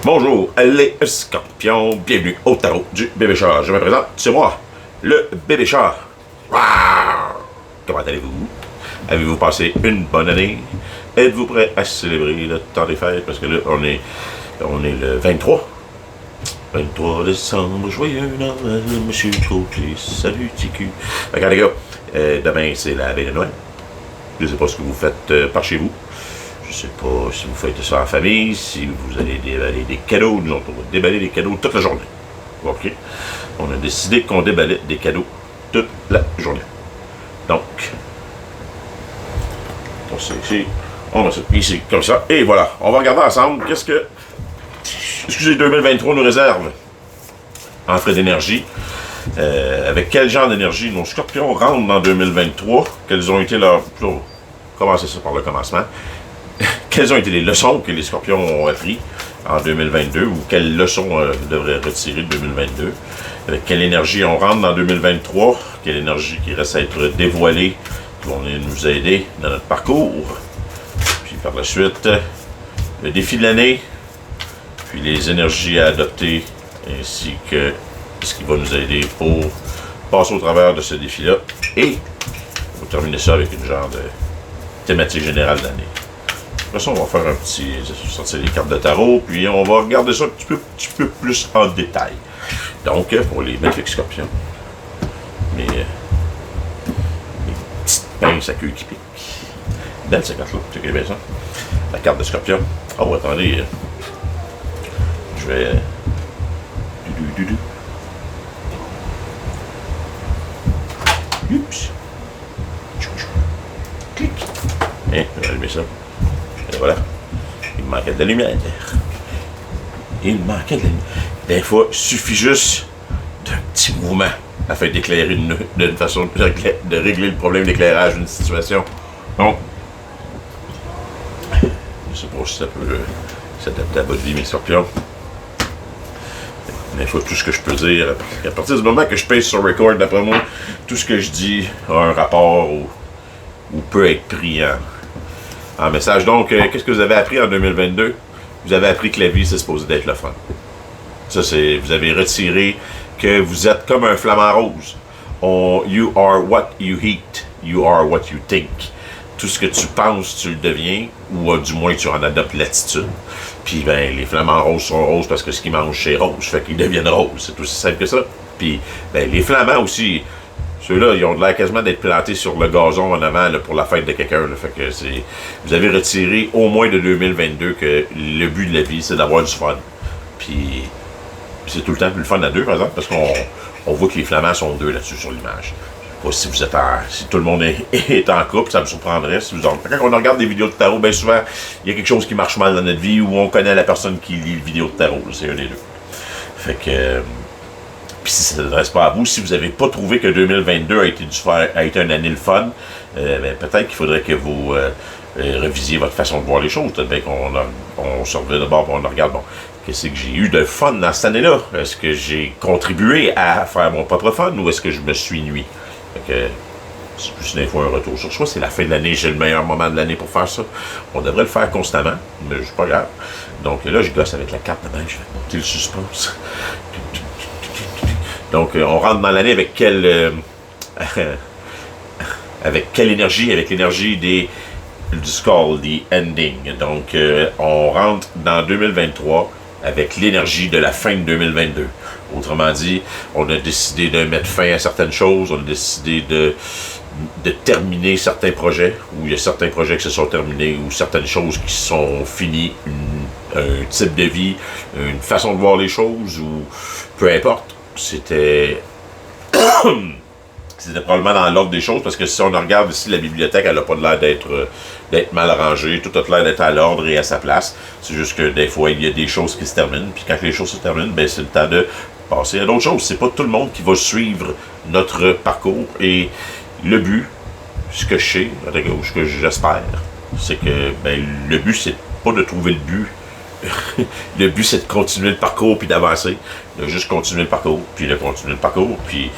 Bonjour les scorpions, bienvenue au tarot du bébé chat. Je me présente, c'est moi, le bébé chat. Comment allez-vous? Avez-vous passé une bonne année? Êtes-vous prêt à célébrer le temps des fêtes? Parce que là, on est le 23. 23 décembre, joyeux Noël, Monsieur Côté, salut TQ. Regarde les gars, demain c'est la veille de Noël. Je sais pas ce que vous faites par chez vous. Je sais pas si vous faites ça en famille, si vous allez déballer des cadeaux. Nous autres, on va déballer des cadeaux toute la journée. OK? On a décidé qu'on déballait des cadeaux toute la journée. Donc, on sait ici, on va ça ici, comme ça. Et voilà, on va regarder ensemble qu'est-ce que, 2023 nous réserve en frais d'énergie. Avec quel genre d'énergie nos scorpions rentrent dans 2023? Quelles ont été leurs... Commencer ça par le commencement. Quelles ont été les leçons que les scorpions ont appris en 2022 ou quelles leçons devraient retirer de 2022? Avec quelle énergie on rentre dans 2023? Quelle énergie qui reste à être dévoilée qui vont nous aider dans notre parcours? Puis par la suite, le défi de l'année, puis les énergies à adopter ainsi que ce qui va nous aider pour passer au travers de ce défi-là. Et on va terminer ça avec une genre de thématique générale de l'année. Après ça, on va faire un petit... sortir les cartes de tarot, puis on va regarder ça un petit peu plus en détail. Donc, pour les magnifiques scorpions, mes petites pinces à queue qui piquent. Belle cette carte-là, checkez bien ça. La carte de scorpion. Oh, attendez. Je vais... Oups. Clic. Hein, je vais allumer ça. Et voilà. Il me manquait de la lumière. Il me manquait de la lumière. Des fois, il suffit juste d'un petit mouvement afin d'éclairer d'une façon de régler le problème d'éclairage d'une situation. Donc, je sais pas si ça peut s'adapter à votre vie, mes scorpions. Des fois, tout ce que je peux dire, à partir du moment que je pèse sur record, d'après moi, tout ce que je dis a un rapport ou peut être pris en message. Donc, qu'est-ce que vous avez appris en 2022? Vous avez appris que la vie, c'est supposé d'être le fun. Ça, c'est... Vous avez retiré que vous êtes comme un flamant rose. You are what you eat. You are what you think. Tout ce que tu penses, tu le deviens, ou du moins, tu en adoptes l'attitude. Puis, ben, les flamants roses sont roses parce que ce qu'ils mangent, c'est rose. Fait qu'ils deviennent roses. C'est aussi simple que ça. Puis, ben, les flamands aussi... Ceux-là, ils ont de l'air quasiment d'être plantés sur le gazon en avant là, pour la fête de quelqu'un. Fait que c'est... Vous avez retiré au moins de 2022 que le but de la vie, c'est d'avoir du fun. Puis c'est tout le temps plus le fun à deux, par exemple, parce qu'on voit que les flamands sont deux là-dessus sur l'image. Je sais pas si vous êtes si tout le monde est en couple, ça me surprendrait. Si vous en... Quand on regarde des vidéos de tarot, bien souvent, il y a quelque chose qui marche mal dans notre vie ou on connaît la personne qui lit les vidéos de tarot. C'est un des deux. Fait que... Puis si ça ne s'adresse pas à vous, si vous n'avez pas trouvé que 2022 a été une année le fun, ben, peut-être qu'il faudrait que vous revisiez votre façon de voir les choses. Peut-être bien qu'on se revient de bord et on regarde, bon, qu'est-ce que j'ai eu de fun dans cette année-là? Est-ce que j'ai contribué à faire mon propre fun ou est-ce que je me suis nuit? Fait que c'est plus une fois un retour sur soi. C'est la fin de l'année, j'ai le meilleur moment de l'année pour faire ça. On devrait le faire constamment, mais c'est pas grave. Donc là, je gosse avec la carte de main, je vais monter le suspense. Donc, on rentre dans l'année avec quelle énergie? Avec l'énergie du skull, des ending. Donc, on rentre dans 2023 avec l'énergie de la fin de 2022. Autrement dit, on a décidé de mettre fin à certaines choses, on a décidé de terminer certains projets, ou il y a certains projets qui se sont terminés, ou certaines choses qui sont finies, un type de vie, une façon de voir les choses, ou peu importe. C'était probablement dans l'ordre des choses, parce que si on regarde ici, la bibliothèque, elle n'a pas l'air d'être mal rangée, tout a l'air d'être à l'ordre et à sa place. C'est juste que des fois, il y a des choses qui se terminent, puis quand les choses se terminent, ben, c'est le temps de passer à d'autres choses. C'est pas tout le monde qui va suivre notre parcours, et le but, ce que je sais, ce que j'espère, c'est que ben, le but, c'est pas de trouver le but. Le but, c'est de continuer le parcours puis d'avancer. De juste continuer le parcours, puis de continuer le parcours, puis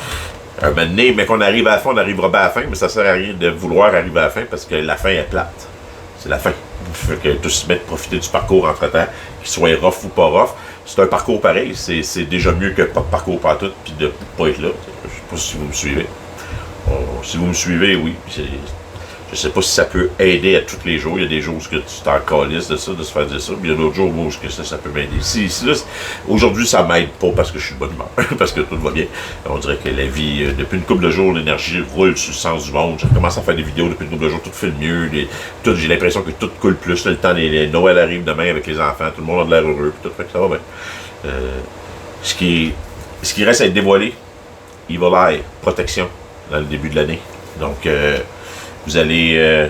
un moment donné, mais qu'on arrive à la fin, on arrivera pas à la fin, mais ça sert à rien de vouloir arriver à la fin parce que la fin est plate. C'est la fin. Fait que tous se mettent à profiter du parcours entre-temps, qu'il soit rough ou pas rough. C'est un parcours pareil, c'est déjà mieux que pas de parcours pas tout, puis de pas être là. Je sais pas si vous me suivez. Si vous me suivez, oui. Je sais pas si ça peut aider à tous les jours. Il y a des jours où tu t'en calisses de ça, de se faire dire ça. Puis il y a d'autres jours où ça peut m'aider. Aujourd'hui, ça m'aide pas parce que je suis de bonne humeur, parce que tout va bien. On dirait que la vie, depuis une couple de jours, l'énergie roule sur le sens du monde. J'ai commencé à faire des vidéos depuis une couple de jours, tout fait mieux. J'ai l'impression que tout coule plus. Le temps des Noël arrive demain avec les enfants. Tout le monde a de l'air heureux. Puis tout fait que ça va bien. Ce qui reste à être dévoilé, Evil Eye, protection, dans le début de l'année. Donc, vous allez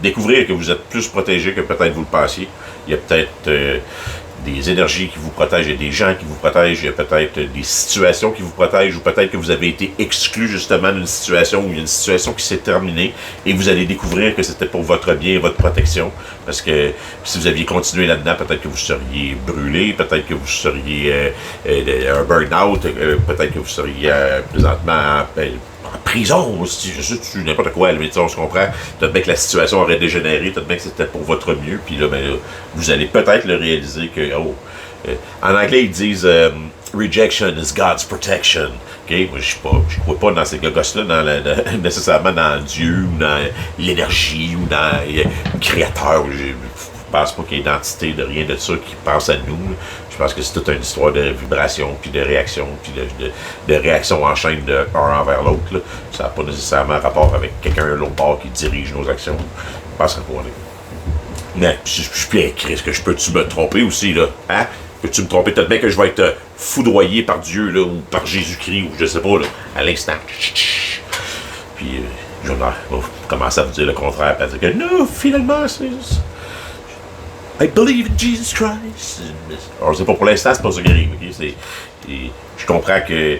découvrir que vous êtes plus protégé que peut-être vous le pensiez. Il y a peut-être des énergies qui vous protègent, il y a des gens qui vous protègent, il y a peut-être des situations qui vous protègent, ou peut-être que vous avez été exclu justement d'une situation où il y a une situation qui s'est terminée et vous allez découvrir que c'était pour votre bien et votre protection. Parce que si vous aviez continué là-dedans, peut-être que vous seriez brûlé, peut-être que vous seriez un burn-out, peut-être que vous seriez présentement en prison, je sais, n'importe quoi, mais on se comprend, peut-être bien que la situation aurait dégénéré, peut-être bien que c'était pour votre mieux, puis là, vous allez peut-être le réaliser que, en anglais, ils disent rejection is God's protection. Okay? Moi, je crois pas dans ces gogos-là, nécessairement dans Dieu, ou dans l'énergie, ou dans le créateur. Je pense pas qu'il y ait d'entité, de rien de ça qui pense à nous. Je pense que c'est toute une histoire de vibration, puis de réaction, puis de réaction en chaîne de un envers l'autre. Là. Ça n'a pas nécessairement rapport avec quelqu'un de l'autre bord qui dirige nos actions. Je pense qu'on est. Mais je suis bien écrit. Est-ce que peux-tu me tromper aussi, là? Hein? Peux-tu me tromper? Peut-être bien que je vais être foudroyé par Dieu, là, ou par Jésus-Christ, ou je sais pas, là, à l'instant. Puis, je vais commencer à vous dire le contraire, à dire que non, finalement, c'est. I believe in Jesus Christ. Alors, c'est pas pour l'instant, c'est pas ça qui arrive. Okay? Je comprends que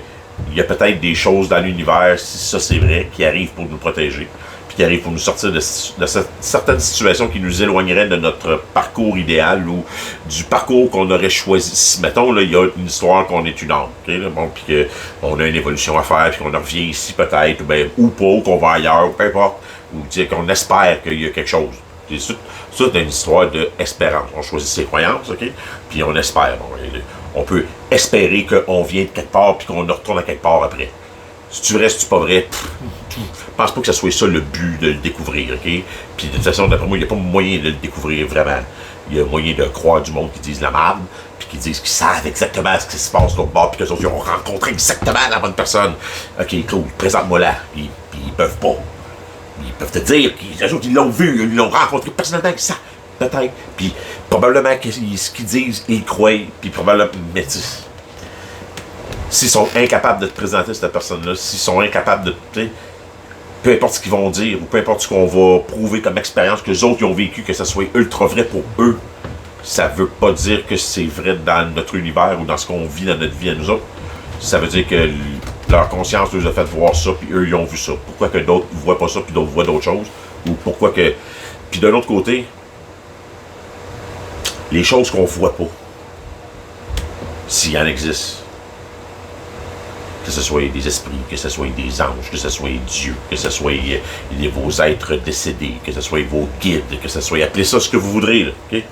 il y a peut-être des choses dans l'univers, si ça c'est vrai, qui arrivent pour nous protéger, puis qui arrivent pour nous sortir de certaines situations qui nous éloigneraient de notre parcours idéal ou du parcours qu'on aurait choisi. Si, mettons, là, il y a une histoire qu'on est une âme, okay, là, bon, puis qu'on a une évolution à faire, puis qu'on revient ici peut-être, ou pas, ou qu'on va ailleurs, ou peu importe, ou qu'on espère qu'il y a quelque chose. Ça, c'est une histoire d'espérance. On choisit ses croyances, OK? Puis on espère. On peut espérer qu'on vient de quelque part puis qu'on retourne à quelque part après. Si tu restes, c'est pas vrai. Je pense pas que ce soit ça le but de le découvrir, OK? Puis de toute façon, d'après moi, il n'y a pas moyen de le découvrir vraiment. Il y a moyen de croire du monde qui disent la merde, puis qui disent qu'ils savent exactement ce qui se passe de l'autre bord, puis qu'ils ont rencontré exactement la bonne personne. OK, cool, présente-moi là. Puis ils peuvent pas. Ils peuvent te dire qu'ils l'ont vu, ils l'ont rencontré personnellement, qu'ils savent, peut-être. Puis probablement que ce qu'ils disent, ils croient. Puis probablement, mais s'ils sont incapables de te présenter cette personne-là, s'ils sont incapables de, peu importe ce qu'ils vont dire, ou peu importe ce qu'on va prouver comme expérience que les autres ont vécu, que ça soit ultra vrai pour eux, ça veut pas dire que c'est vrai dans notre univers ou dans ce qu'on vit dans notre vie à nous autres. Ça veut dire que leur conscience les a fait voir ça, puis eux, ils ont vu ça. Pourquoi que d'autres ne voient pas ça, puis d'autres voient d'autres choses? Ou pourquoi que... Puis de l'autre côté, les choses qu'on voit pas, s'il en existe, que ce soit des esprits, que ce soit des anges, que ce soit Dieu, que ce soit vos êtres décédés, que ce soit vos guides, que ce soit... Appelez ça ce que vous voudrez, là, OK?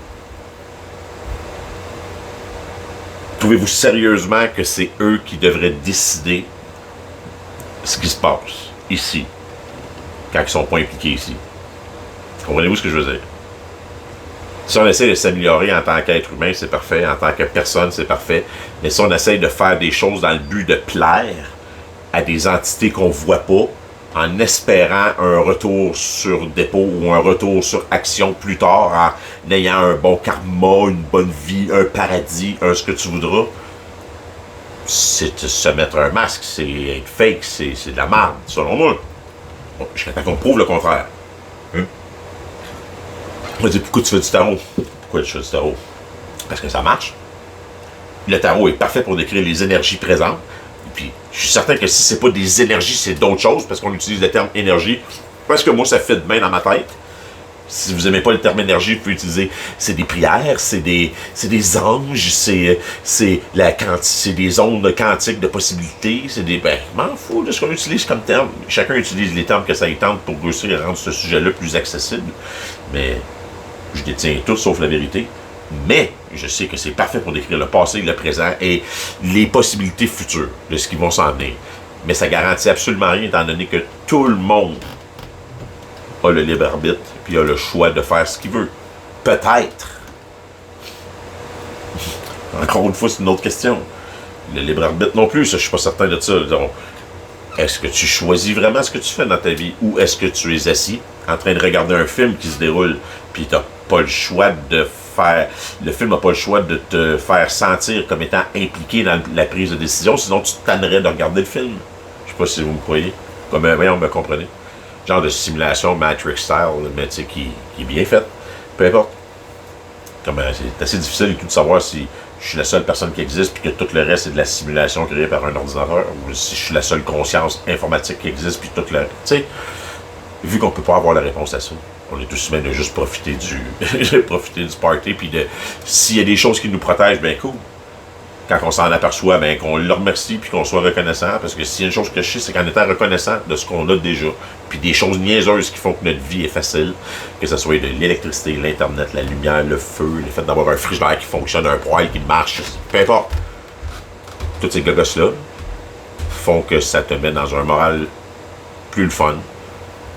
Trouvez-vous sérieusement que c'est eux qui devraient décider ce qui se passe ici, quand ils ne sont pas impliqués ici? Comprenez-vous ce que je veux dire? Si on essaie de s'améliorer en tant qu'être humain, c'est parfait. En tant que personne, c'est parfait. Mais si on essaie de faire des choses dans le but de plaire à des entités qu'on ne voit pas, en espérant un retour sur dépôt ou un retour sur action plus tard, en ayant un bon karma, une bonne vie, un paradis, ce que tu voudras, c'est se mettre un masque, c'est être fake, c'est de la merde, selon moi. Bon, jusqu'à temps qu'on prouve le contraire. On va dire, pourquoi tu fais du tarot? Pourquoi tu fais du tarot? Parce que ça marche. Le tarot est parfait pour décrire les énergies présentes. Et puis, je suis certain que si c'est pas des énergies, c'est d'autres choses, parce qu'on utilise le terme énergie. Parce que moi, ça fait de main dans ma tête. Si vous n'aimez pas le terme énergie, vous pouvez utiliser, c'est des prières, c'est des anges, c'est des ondes quantiques de possibilités, c'est des... Ben, je m'en fous de ce qu'on utilise comme terme. Chacun utilise les termes que ça y tente pour réussir à rendre ce sujet-là plus accessible. Mais Je détiens tout sauf la vérité. Mais je sais que c'est parfait pour décrire le passé, le présent et les possibilités futures de ce qui vont s'en venir. Mais ça garantit absolument rien, étant donné que tout le monde a le libre arbitre puis a le choix de faire ce qu'il veut. Peut-être. Encore une fois, c'est une autre question. Le libre arbitre non plus, ça, je suis pas certain de ça. Donc, est-ce que tu choisis vraiment ce que tu fais dans ta vie ou est-ce que tu es assis en train de regarder un film qui se déroule puis tu n'as pas le choix de faire... Le film n'a pas le choix de te faire sentir comme étant impliqué dans la prise de décision, sinon tu te tannerais de regarder le film. Je sais pas si vous me croyez. Comme, voyons, me comprenez. Genre de simulation Matrix style, mais tu sais, qui est bien faite. Peu importe. Comme, c'est assez difficile et tout de savoir si je suis la seule personne qui existe puis que tout le reste est de la simulation créée par un ordinateur ou si je suis la seule conscience informatique qui existe puis tout le... Tu sais, vu qu'on peut pas avoir la réponse à ça, on est tous humains de juste profiter profiter du party puis de... S'il y a des choses qui nous protègent, ben cool. Quand on s'en aperçoit, ben qu'on le remercie puis qu'on soit reconnaissant. Parce que s'il y a une chose que je sais, c'est qu'en étant reconnaissant de ce qu'on a déjà, puis des choses niaiseuses qui font que notre vie est facile, que ce soit de l'électricité, l'internet, la lumière, le feu, le fait d'avoir un frigidaire qui fonctionne, un poêle qui marche, peu importe. Toutes ces gogosses-là font que ça te met dans un moral plus le fun,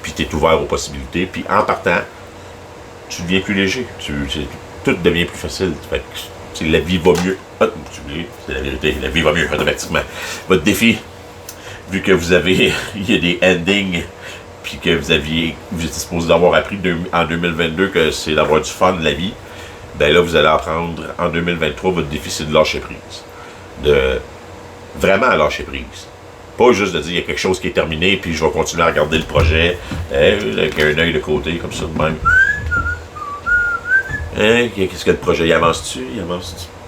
puis tu es ouvert aux possibilités, puis en partant, tu deviens plus léger. Tout devient plus facile. Fait que, la vie va mieux. C'est la vérité, la vie va mieux automatiquement. Votre défi, vu que vous avez, il y a des endings, puis que vous étiez supposé d'avoir appris en 2022 que c'est d'avoir du fun de la vie, ben là, vous allez apprendre en 2023, votre défi, c'est de lâcher prise. De vraiment lâcher prise. Pas juste de dire, il y a quelque chose qui est terminé, puis je vais continuer à regarder le projet, avec un œil de côté, comme ça, de même. Qu'est-ce que le projet, il avance-tu?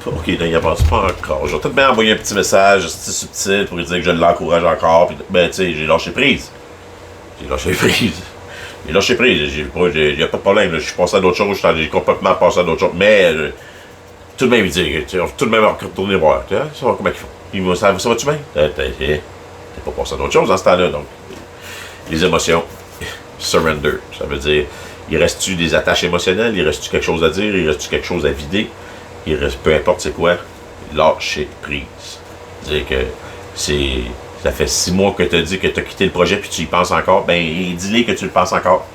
Ok, non, il avance pas encore. Je vais peut-être bien envoyer un petit message subtil pour lui dire que je l'encourage encore. Puis, ben, tu sais, j'ai lâché prise. Il n'y a pas de problème. Là. Je suis passé à d'autres choses. J'ai complètement passé à d'autres choses. Mais, tout de même, il dit, tout de même, retourner voir. Tu vois, ça va comment ils font. Ça va-tu bien? T'es pas passé à d'autres choses dans ce temps-là. Donc, les émotions. Surrender. Ça veut dire, il reste-tu des attaches émotionnelles? Il reste-tu quelque chose à dire? Il reste-tu quelque chose à vider? Il reste, peu importe c'est quoi, lâcher prise. C'est-à-dire que ça fait 6 mois que tu as dit que tu as quitté le projet puis tu y penses encore, ben dis-les que tu le penses encore.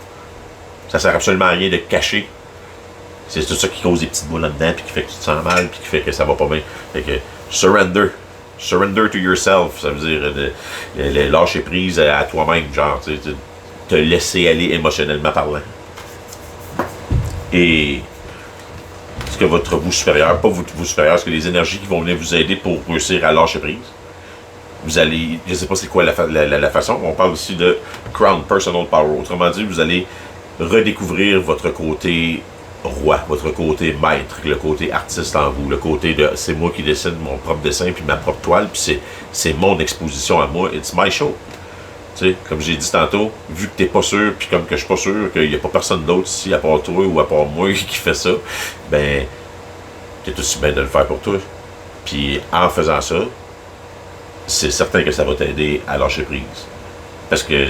Ça sert absolument à rien de cacher. C'est tout ça qui cause des petites boules là-dedans puis qui fait que tu te sens mal puis qui fait que ça va pas bien. Fait que surrender. Surrender to yourself. Ça veut dire lâcher prise à toi-même, genre, te laisser aller émotionnellement parlant. Et ce que votre vous supérieur, pas vous supérieur, ce que les énergies qui vont venir vous aider pour réussir à lâcher prise. Vous allez, je ne sais pas c'est quoi la façon, on parle ici de Crown, Personal Power. Autrement dit, vous allez redécouvrir votre côté roi, votre côté maître, le côté artiste en vous, le côté de c'est moi qui dessine mon propre dessin puis ma propre toile, puis c'est mon exposition à moi, it's my show. Tu sais, comme j'ai dit tantôt, vu que t'es pas sûr, puis comme que je suis pas sûr qu'il n'y a pas personne d'autre ici, à part toi ou à part moi, qui fait ça, ben, t'es aussi bien de le faire pour toi. Puis en faisant ça, c'est certain que ça va t'aider à lâcher prise. Parce que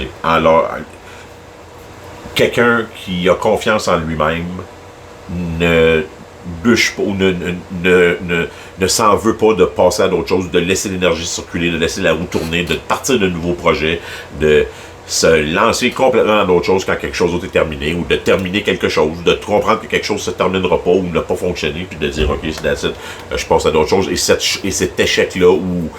quelqu'un qui a confiance en lui-même ne bûche pas ou ne s'en veut pas de passer à d'autres choses, de laisser l'énergie circuler, de laisser la roue tourner, de partir de nouveaux projets, de se lancer complètement dans d'autres choses quand quelque chose d'autre est terminé, ou de terminer quelque chose, de comprendre que quelque chose ne se terminera pas ou n'a pas fonctionné, puis de dire, ok, c'est that's it, je passe à d'autres choses, et cet échec-là, ou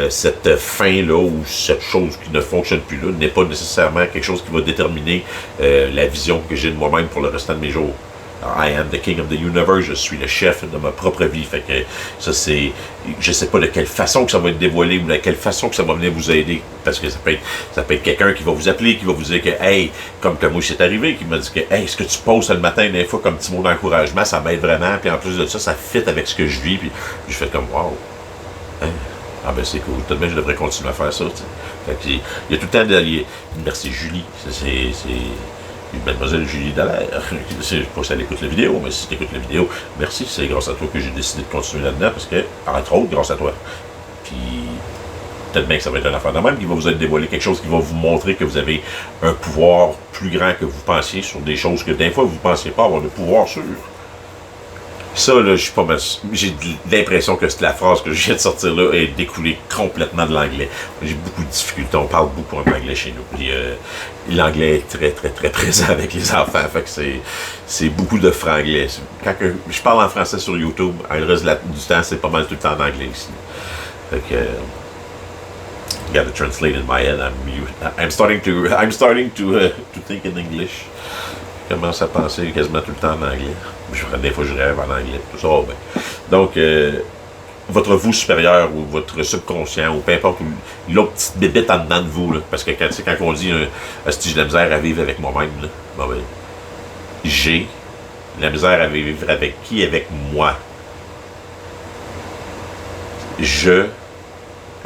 cette fin-là, ou cette chose qui ne fonctionne plus là, n'est pas nécessairement quelque chose qui va déterminer la vision que j'ai de moi-même pour le restant de mes jours. I am the king of the universe, je suis le chef de ma propre vie. Fait que ça, c'est. Je sais pas de quelle façon que ça va être dévoilé ou de quelle façon que ça va venir vous aider. Parce que ça peut être quelqu'un qui va vous appeler, qui va vous dire que, hey, comme que moi, c'est arrivé, qui m'a dit que, hey, ce que tu poses le matin, des fois, comme petit mot d'encouragement, ça m'aide vraiment. Puis en plus de ça, ça fit avec ce que je vis. Puis je fais comme, wow. Hein? Ah ben c'est cool. Tout de même, je devrais continuer à faire ça. T'sais. Fait que il y a tout le temps d'allier. Merci Julie. C'est Mademoiselle Julie Dallaire. Je sais pas si elle écoute la vidéo, mais si tu écoutes la vidéo, merci, c'est grâce à toi que j'ai décidé de continuer là-dedans, parce que, entre autres, grâce à toi. Puis, peut-être bien que ça va être un affaire de même qui va vous être dévoilé, quelque chose qui va vous montrer que vous avez un pouvoir plus grand que vous pensiez sur des choses que des fois vous ne pensiez pas avoir de pouvoir sur. Ça, là, je suis pas mal. J'ai l'impression que la phrase que je viens de sortir là est découlée complètement de l'anglais. J'ai beaucoup de difficultés. On parle beaucoup en anglais chez nous. Puis l'anglais est très, très, très présent avec les enfants. Fait que c'est beaucoup de franglais. Quand je parle en français sur YouTube, le reste du temps, c'est pas mal tout le temps en anglais ici. Fait que. Got to translate in my head. I'm starting to think in English. Je commence à penser quasiment tout le temps en anglais. Des fois, je rêve en anglais. Tout ça, ben. Donc, votre vous supérieur ou votre subconscient ou peu importe, l'autre petite bébête en dedans de vous, là, parce que quand on dit si j'ai de la misère à vivre avec moi-même, là, ben, j'ai la misère à vivre avec qui? Avec moi. Je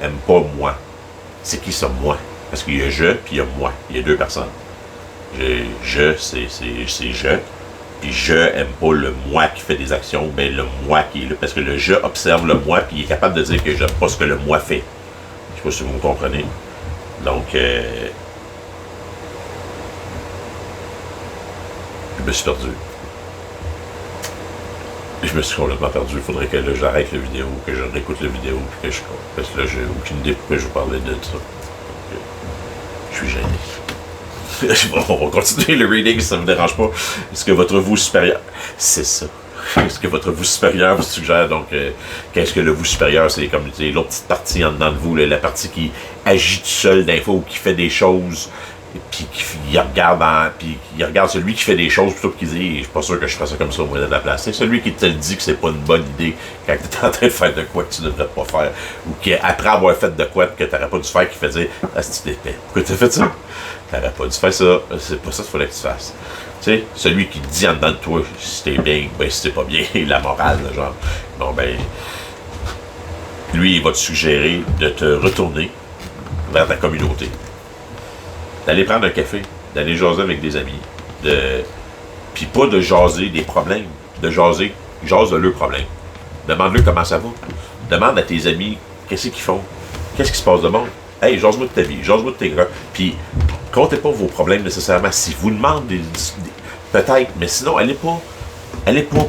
aime pas moi. C'est qui ça, moi? Parce qu'il y a je, puis il y a moi. Il y a deux personnes. C'est je. Puis je aime pas le moi qui fait des actions, mais le moi qui est là. Parce que le je observe le moi, puis il est capable de dire que j'aime pas ce que le moi fait. Je sais pas si vous me comprenez. Donc, je me suis perdu. Je me suis complètement perdu. Il faudrait que là, j'arrête la vidéo, que je réécoute la vidéo, puis que je... Parce que là, j'ai aucune idée pourquoi je vous parlais de ça. Donc, je suis gêné. On va continuer le reading si ça ne me dérange pas. Est-ce que votre vous supérieur... C'est ça. Est-ce que votre vous supérieur vous suggère, donc, qu'est-ce que le vous supérieur, c'est comme l'autre petite partie en dedans de vous, la partie qui agit tout seul d'info ou qui fait des choses, puis il regarde celui qui fait des choses plutôt qu'il dit, je suis pas sûr que je fasse ça comme ça au moyen de la place. C'est celui qui te le dit que c'est pas une bonne idée quand tu es en train de faire de quoi que tu ne devrais pas faire, ou qui, après avoir fait de quoi que tu n'aurais pas dû faire, qui fait dire, ah, c'est tu t'épais. Pourquoi tu as fait ça? Tu n'aurais pas dû faire ça. C'est pas ça qu'il fallait que tu fasses. Tu sais, celui qui te dit en dedans de toi si t'es bien, ben si t'es pas bien, la morale, genre, bon ben, lui, il va te suggérer de te retourner vers ta communauté, d'aller prendre un café, d'aller jaser avec des amis, puis pas de jaser des problèmes, jase de leurs problèmes. Demande-leur comment ça va. Demande à tes amis qu'est-ce qu'ils font, qu'est-ce qui se passe de bon. Hey, jase-moi de ta vie, jase-moi de tes gars. Puis, comptez pas vos problèmes nécessairement. Si vous demandez peut-être, mais sinon, allez pas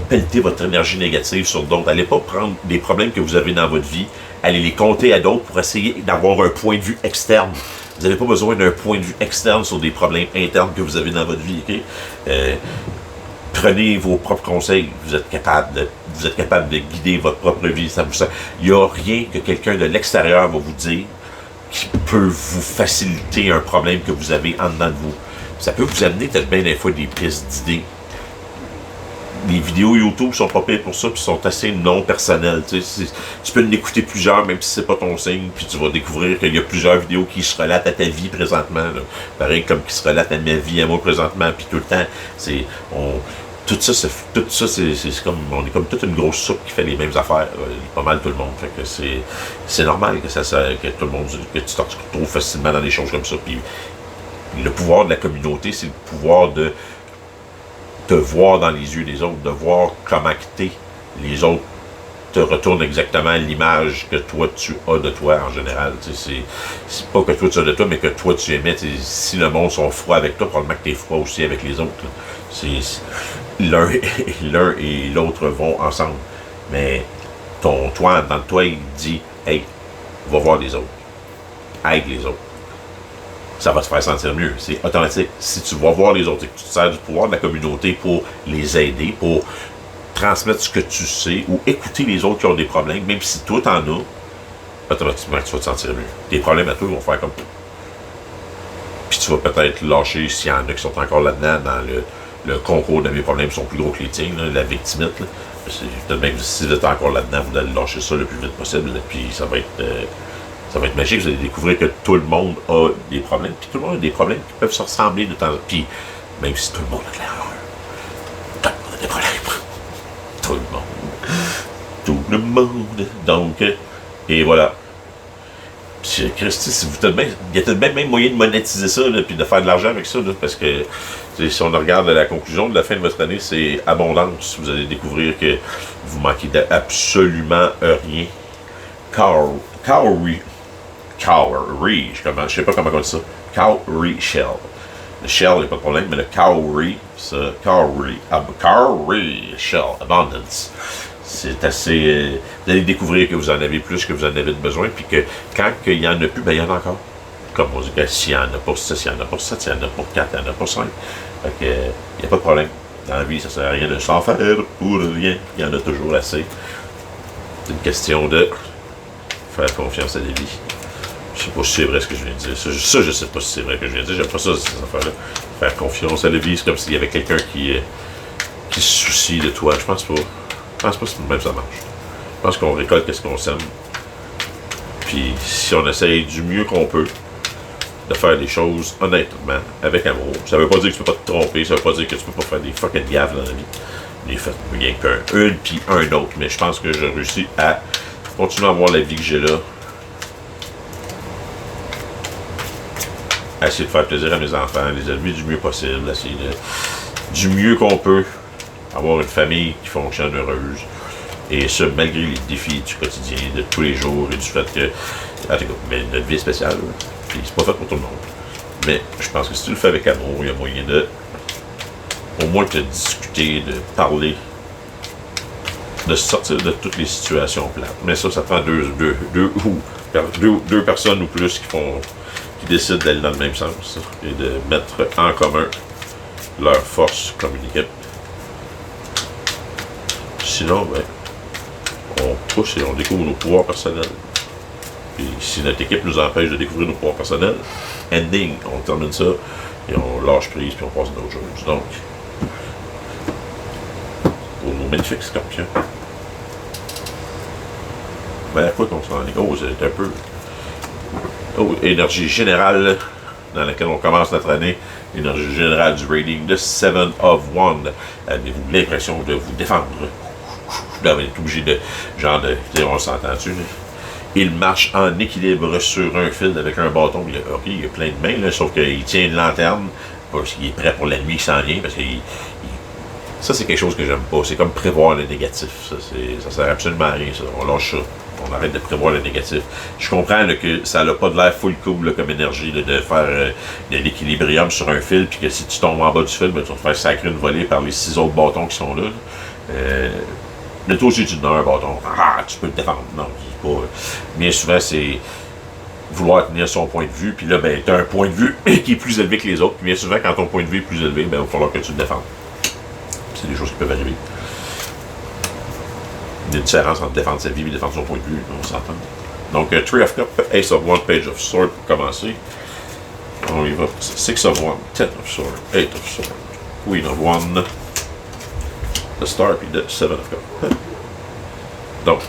pelleter votre énergie négative sur d'autres. Allez pas prendre des problèmes que vous avez dans votre vie, allez les compter à d'autres pour essayer d'avoir un point de vue externe. Vous n'avez pas besoin d'un point de vue externe sur des problèmes internes que vous avez dans votre vie. Okay? Prenez vos propres conseils. Vous êtes capable de guider votre propre vie. Il n'y a rien que quelqu'un de l'extérieur va vous dire qui peut vous faciliter un problème que vous avez en dedans de vous. Ça peut vous amener peut-être bien des fois des pistes d'idées. Les vidéos YouTube sont pas pires pour ça, puis sont assez non personnelles. Tu peux en écouter plusieurs, même si c'est pas ton signe, puis tu vas découvrir qu'il y a plusieurs vidéos qui se relatent à ta vie présentement. Là. Pareil comme qui se relatent à ma vie à moi présentement, puis tout le temps, tout ça, c'est comme, on est comme toute une grosse soupe qui fait les mêmes affaires, pas mal tout le monde. Fait que c'est normal que que tout le monde, que tu te retrouves facilement dans des choses comme ça. Puis le pouvoir de la communauté, c'est le pouvoir de te voir dans les yeux des autres, de voir comment t'es. Les autres te retournent exactement l'image que toi tu as de toi en général. C'est pas que toi tu as de toi, mais que toi tu aimais. Si le monde sont froids avec toi, probablement que t'es froid aussi avec les autres. L'un et l'autre vont ensemble. Mais toi, dans toi, il dit, hey, va voir les autres. Aide les autres. Ça va te faire sentir mieux. C'est automatique. Si tu vas voir les autres et que tu te sers du pouvoir de la communauté pour les aider, pour transmettre ce que tu sais ou écouter les autres qui ont des problèmes, même si toi t'en as, automatiquement tu vas te sentir mieux. Tes problèmes à toi vont faire comme... Puis tu vas peut-être lâcher, s'il y en a qui sont encore là-dedans, dans le concours de mes problèmes sont plus gros que les tiens, là, la victimite. Peut-être bien que si vous êtes encore là-dedans, vous allez lâcher ça le plus vite possible. Là, puis ça va être magique, vous allez découvrir que tout le monde a des problèmes. Puis tout le monde a des problèmes qui peuvent se ressembler de temps en temps. Puis même si tout le monde a de l'erreur, tout le monde a des problèmes. Tout le monde. Tout le monde. Donc, et voilà. Puis Christy, si vous il y a peut-être même moyen de monétiser ça, là, puis de faire de l'argent avec ça, là, parce que si on regarde la conclusion de la fin de votre année, c'est abondance. Vous allez découvrir que vous manquez absolument rien. cowrie, je sais pas comment on dit ça. Cowrie shell. Le shell, il n'y a pas de problème, mais le cowrie, ça, cowrie shell, abundance. C'est assez. Vous allez découvrir que vous en avez plus que vous en avez besoin, puis que quand il n'y en a plus, ben il y en a encore. Comme on dit que s'il y en a pour 6, il y en a pour 7, il y en a pour 4, il y en a pour 5. Fait que, il n'y a pas de problème. Dans la vie, ça ne sert à rien de s'en faire pour rien. Il y en a toujours assez. C'est une question de faire confiance à la vie. Je sais pas si c'est vrai ce que je viens de dire. Ça, je sais pas si c'est vrai que je viens de dire. J'aime pas ça, ces affaires-là. Faire confiance à la vie, c'est comme s'il y avait quelqu'un qui se soucie de toi. Je pense pas. Je pense pas que même ça marche. Je pense qu'on récolte ce qu'on sème. Puis si on essaye du mieux qu'on peut de faire des choses honnêtement, avec amour. Ça veut pas dire que tu peux pas te tromper, ça veut pas dire que tu peux pas faire des fucking gaffes dans la vie. J'ai fait rien qu'un, puis un autre, mais je pense que j'ai réussi à continuer à avoir la vie que j'ai là. À essayer de faire plaisir à mes enfants, les élever du mieux possible, essayer du mieux qu'on peut, avoir une famille qui fonctionne heureuse. Et ça, malgré les défis du quotidien, de tous les jours, et du fait que, en tout cas, mais notre vie est spéciale, puis c'est pas fait pour tout le monde. Mais je pense que si tu le fais avec amour, il y a moyen de, au moins, de discuter, de parler, de sortir de toutes les situations plates. Mais ça prend deux personnes ou plus qui décident d'aller dans le même sens et de mettre en commun leurs forces comme une équipe. Sinon, ben, on pousse et on découvre nos pouvoirs personnels. Et si notre équipe nous empêche de découvrir nos pouvoirs personnels, ending, on termine ça et on lâche prise puis on passe à d'autres choses. Donc, pour nos magnifiques scorpions, ben à quoi qu'on s'en est? Oh, c'est un peu. Oh, énergie générale dans laquelle on commence notre année. Énergie générale du rating de 7 of Wands. Avez-vous l'impression de vous défendre? Vous êtes obligé de. On s'entend-tu? Il marche en équilibre sur un fil avec un bâton. Il a plein de mains, là, sauf qu'il tient une lanterne. Parce qu'il est prêt pour la nuit qui s'en vient. Parce que ça, c'est quelque chose que j'aime pas. C'est comme prévoir le négatif. Ça sert absolument à rien, ça. On lâche ça. On arrête de prévoir le négatif. Je comprends là, que ça n'a pas de l'air full cool là, comme énergie là, de faire de l'équilibrium sur un fil, puis que si tu tombes en bas du fil, ben, tu vas te faire sacrer une volée par les 6 autres bâtons qui sont là. Mais toi aussi, tu donnes un bâton. Ah, tu peux te défendre. Non, c'est pas. Bien souvent, c'est vouloir tenir son point de vue, puis là, ben, tu as un point de vue qui est plus élevé que les autres. Puis bien souvent, quand ton point de vue est plus élevé, ben, il va falloir que tu te défendes. C'est des choses qui peuvent arriver. Il y a une différence entre défendre sa vie et défendre son point de vue, on s'entend. Donc, Three of Cups, Ace of Wands, Page of Swords pour commencer. On y va. 6 of Wands, 10 of Swords, 8 of Swords, Queen of Wands, The Star, puis the 7 of Cups. Donc,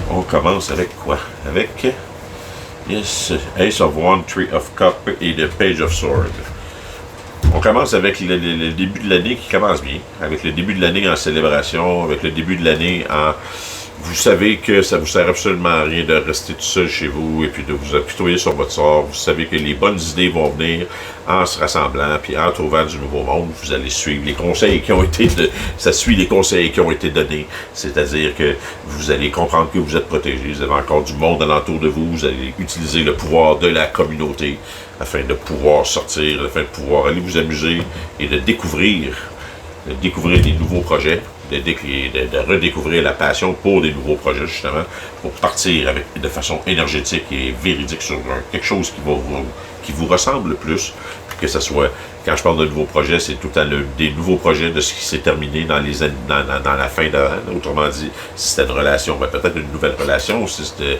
on commence avec quoi? Avec yes, Ace of Wands, Three of Cups et the Page of Swords. On commence avec le début de l'année qui commence bien, avec le début de l'année en célébration, avec le début de l'année en... Vous savez que ça vous sert absolument à rien de rester tout seul chez vous et puis de vous apitoyer sur votre sort. Vous savez que les bonnes idées vont venir en se rassemblant puis en trouvant du nouveau monde. Vous allez suivre les conseils qui ont été ça suit les conseils qui ont été donnés. C'est-à-dire que vous allez comprendre que vous êtes protégé. Vous avez encore du monde alentour de vous. Vous allez utiliser le pouvoir de la communauté afin de pouvoir sortir, afin de pouvoir aller vous amuser et de découvrir des nouveaux projets. De redécouvrir la passion pour des nouveaux projets, justement, pour partir de façon énergétique et véridique sur quelque chose qui vous ressemble le plus, que ce soit, quand je parle de nouveaux projets, c'est tout le temps des nouveaux projets de ce qui s'est terminé dans la fin d'avant. Autrement dit, si c'était une relation, ben peut-être une nouvelle relation, si c'était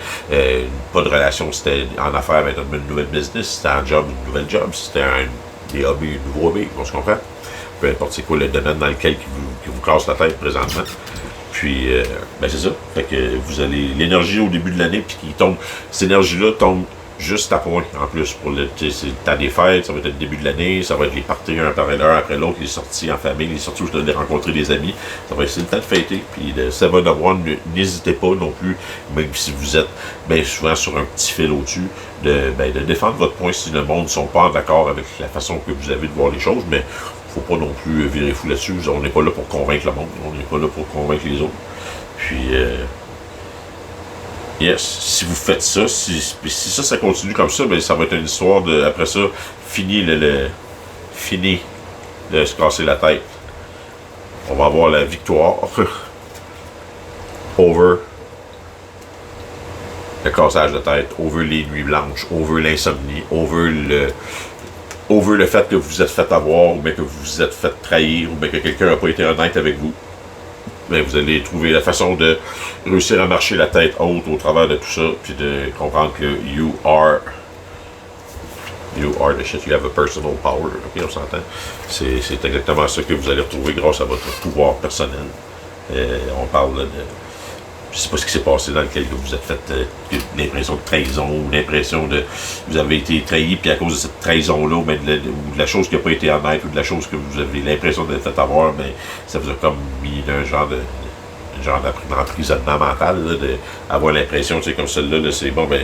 pas de relation, c'était en affaires, ben une nouvelle business, si c'était un job, une nouvelle job, si c'était des hobbies, un nouveau hobby, on se comprend? Peu importe c'est quoi le domaine dans lequel qui vous casse la tête présentement. Puis, ben c'est ça. Fait que vous allez, l'énergie au début de l'année, puis qui tombe, cette énergie-là tombe juste à point, en plus, pour c'est le temps des fêtes, ça va être le début de l'année, ça va être les parties un après l'autre, les sorties en famille, les sorties où je dois rencontrer des amis, ça va être le temps de fêter, puis le 7 of Wands, n'hésitez pas non plus, même si vous êtes bien souvent sur un petit fil au-dessus, de défendre votre point si le monde ne sont pas en accord avec la façon que vous avez de voir les choses, mais faut pas non plus virer fou là-dessus. On n'est pas là pour convaincre le monde, on n'est pas là pour convaincre les autres. Puis, Yes, si vous faites ça, si ça continue comme ça, ben ça va être une histoire de, après ça, fini de se casser la tête. On va avoir la victoire over le cassage de tête, over les nuits blanches, over l'insomnie, over le fait que vous vous êtes fait avoir, ou bien que vous vous êtes fait trahir, ou bien que quelqu'un n'a pas été honnête avec vous. Mais vous allez trouver la façon de réussir à marcher la tête haute au travers de tout ça, puis de comprendre que you are the shit, you have a personal power. Ok, on s'entend. C'est exactement ça que vous allez retrouver grâce à votre pouvoir personnel. On parle de. Je sais pas ce qui s'est passé dans lequel vous êtes fait l'impression de trahison ou l'impression de vous avez été trahi, puis à cause de cette trahison-là, ou de la chose qui n'a pas été honnête, ou de la chose que vous avez l'impression d'être fait avoir, mais ça vous a comme mis un genre d'emprisonnement mental, là, d'avoir l'impression, tu sais, comme celle-là, là, c'est bon, ben,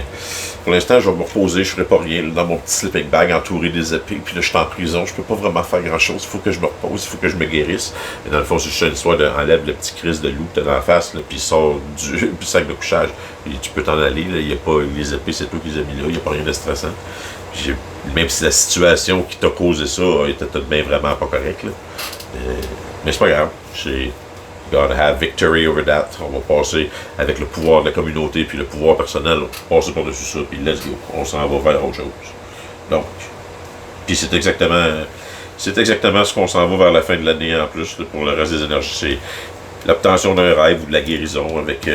pour l'instant, je vais me reposer, je ferai pas rien là, dans mon petit sleeping bag entouré des épées, puis là, je suis en prison, je peux pas vraiment faire grand-chose, il faut que je me repose, il faut que je me guérisse. Et dans le fond, c'est juste une histoire d'enlève le petit crise de loup que t'as dans la face, là, puis sort du sac de couchage, puis tu peux t'en aller, là, il y a pas les épées, c'est toi qui les as mis là, il n'y a pas rien de stressant. Même si la situation qui t'a causé ça était tout de même vraiment pas correcte, là. Mais c'est pas grave, gotta have victory over that. On va passer avec le pouvoir de la communauté puis le pouvoir personnel. On va passer par-dessus ça, puis let's go. On s'en va vers autre chose. Donc, puis c'est exactement ce qu'on s'en va vers la fin de l'année en plus, là, pour le reste des énergies. C'est l'obtention d'un rêve ou de la guérison avec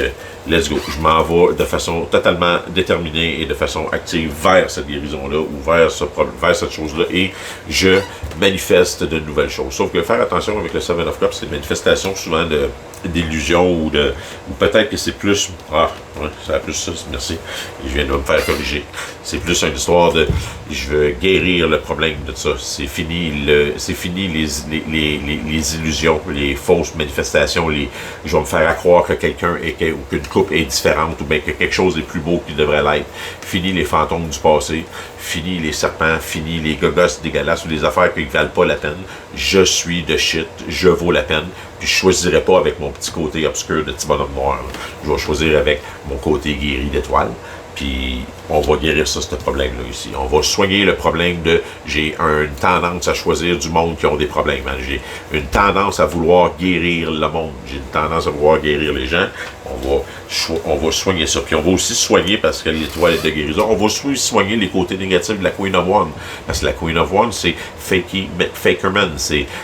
let's go. Je m'en vais de façon totalement déterminée et de façon active vers cette guérison-là ou vers cette chose-là et je manifeste de nouvelles choses. Sauf que faire attention avec le Seven of Cups, c'est une manifestation souvent d'illusions ou peut-être que c'est plus ça a plus ça, merci, je viens de me faire corriger, c'est plus une histoire de je veux guérir le problème de ça, c'est fini les illusions, les fausses manifestations, je vais me faire croire que quelqu'un ou qu'une coupe est différente ou bien que quelque chose est plus beau qu'il devrait l'être, fini les fantômes du passé, fini les serpents, fini les gogos dégueulasses ou les affaires qui ne valent pas la peine, je suis de shit, je vaux la peine. Puis je choisirai pas avec mon petit côté obscur de petit bonhomme noir. Là. Je vais choisir avec mon côté guéri d'étoile. Puis on va guérir ça, ce problème-là ici. On va soigner le problème de j'ai une tendance à choisir du monde qui ont des problèmes. Hein. J'ai une tendance à vouloir guérir le monde. J'ai une tendance à vouloir guérir les gens. On va soigner ça. Puis on va aussi soigner, parce que l'étoile est de guérison, on va aussi soigner les côtés négatifs de la Queen of Wands. Parce que la Queen of Wands, c'est Fakerman.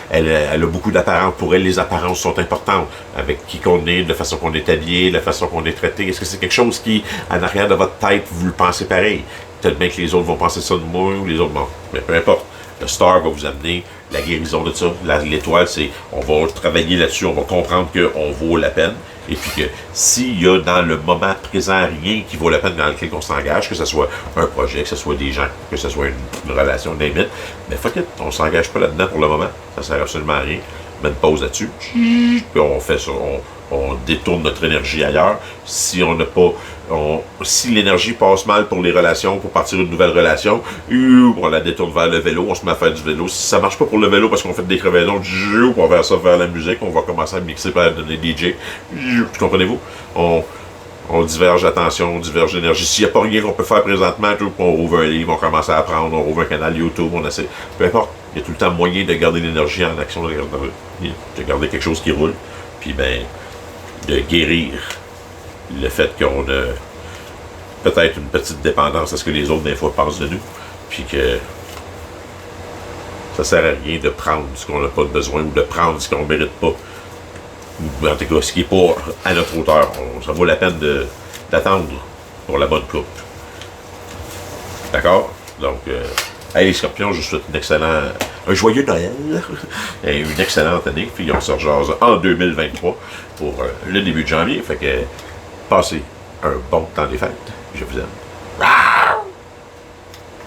Elle a beaucoup d'apparences. Pour elle, les apparences sont importantes. Avec qui qu'on est, de la façon qu'on est habillé, de la façon qu'on est traité. Est-ce que c'est quelque chose qui, en arrière de votre tête, vous le pensez pareil? Peut-être bien que les autres vont penser ça de moi ou les autres non. Mais peu importe. Le star va vous amener la guérison de ça. L'étoile, c'est on va travailler là-dessus, on va comprendre qu'on vaut la peine. Et puis que s'il y a dans le moment présent rien qui vaut la peine dans lequel on s'engage, que ce soit un projet, que ce soit des gens, que ce soit une relation, une limite, mais fuck it, on s'engage pas là-dedans pour le moment. Ça sert absolument à rien. On met une pause là-dessus. Puis on fait ça. On détourne notre énergie ailleurs. Si on n'a pas, si l'énergie passe mal pour les relations, pour partir d'une nouvelle relation, on la détourne vers le vélo, on se met à faire du vélo. Si ça marche pas pour le vélo parce qu'on fait des crevaisons, on va faire ça vers la musique, on va commencer à mixer par donner DJ. Comprenez-vous? On diverge d'attention, on diverge d'énergie. S'il n'y a pas rien qu'on peut faire présentement, on rouvre un livre, on commence à apprendre, on rouvre un canal YouTube, on essaie. Peu importe, il y a tout le temps moyen de garder l'énergie en action, de garder quelque chose qui roule. Puis ben, de guérir le fait qu'on a peut-être une petite dépendance à ce que les autres des fois pensent de nous, puis que ça sert à rien de prendre ce qu'on n'a pas besoin ou de prendre ce qu'on ne mérite pas, ou en tout cas ce qui n'est pas à notre hauteur. Ça vaut la peine d'attendre pour la bonne coupe. D'accord? Donc, hey les scorpions, je vous souhaite un joyeux Noël et une excellente année. Puis on se rejase en 2023 pour le début de janvier. Fait que passez un bon temps des fêtes. Je vous aime.